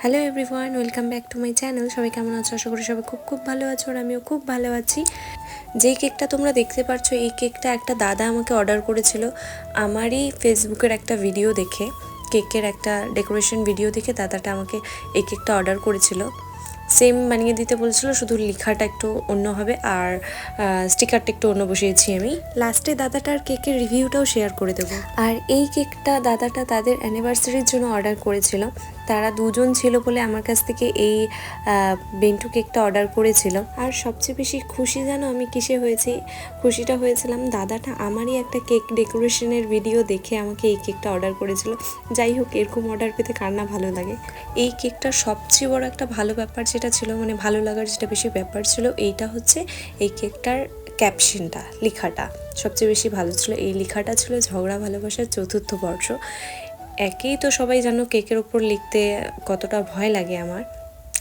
Hello everyone, welcome back to my channel. সবাই কেমন আছো? আশা করি সবাই খুব ভালো আছো, আর আমিও খুব ভালো আছি। যেই কেকটা তোমরা দেখতে পাচ্ছ, এই কেকটা একটা দাদা আমাকে অর্ডার করেছিল আমারই ফেসবুকের একটা ভিডিও দেখে। কেকের একটা ডেকোরেশন ভিডিও দেখে দাদাটা আমাকে এই কেকটা অর্ডার করেছিল। সেম বানিয়ে দিতে বলছিল, শুধু লেখাটা একটু অন্য হবে আর স্টিকারটা একটু অন্য বসিয়েছি আমি। লাস্টে দাদাটার কেকের রিভিউটাও শেয়ার করে দেবো। আর এই কেকটা দাদাটা তাদের অ্যানিভার্সারির জন্য অর্ডার করেছিল। তারা দুজন ছিল বলে আমার কাছ থেকে এই বেন্টু কেকটা অর্ডার করেছিল। আর সবচেয়ে বেশি খুশি জানো আমি কিসে হয়েছি? খুশিটা হয়েছিলাম দাদাটা আমারই একটা কেক ডেকোরেশনের ভিডিও দেখে আমাকে এই কেকটা অর্ডার করেছিল। যাই হোক, এরকম অর্ডার পেতে কার না ভালো লাগে। এই কেকটার সবচেয়ে বড় একটা ভালো ব্যাপার যেটা ছিল, মানে ভালো লাগার যেটা বেশি ব্যাপার ছিল, এইটা হচ্ছে এই কেকটার ক্যাপশনটা, লেখাটা সবচেয়ে বেশি ভালো ছিল। এই লেখাটা ছিল ঝগড়া ভালোবাসার চতুর্থ বর্ষ। একেই তো সবাই জানো কেকের ওপর লিখতে কতটা ভয় লাগে আমার,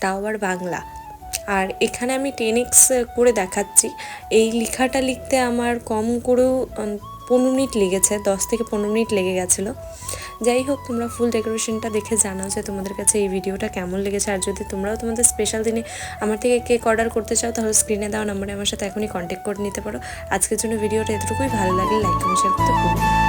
তাও আবার বাংলা। আর এখানে আমি 10x করে দেখাচ্ছি। এই লেখাটা লিখতে আমার কম করেও 15 মিনিট লেগেছে, 10 থেকে 15 মিনিট লেগে গেছিলো। যাই হোক, তোমরা ফুল ডেকোরেশনটা দেখে জানাও যে তোমাদের কাছে এই ভিডিওটা কেমন লেগেছে। আর যদি তোমরাও তোমাদের স্পেশাল দিনে আমার থেকে কেক অর্ডার করতে চাও, তাহলে স্ক্রিনে দেওয়া নম্বরে আমার সাথে এখনই কন্ট্যাক্ট করে নিতে পারো। আজকের জন্য ভিডিওটা এতটুকুই। ভালো লাগলে লাইক কমেন্ট শেয়ার করতে ভুলো না।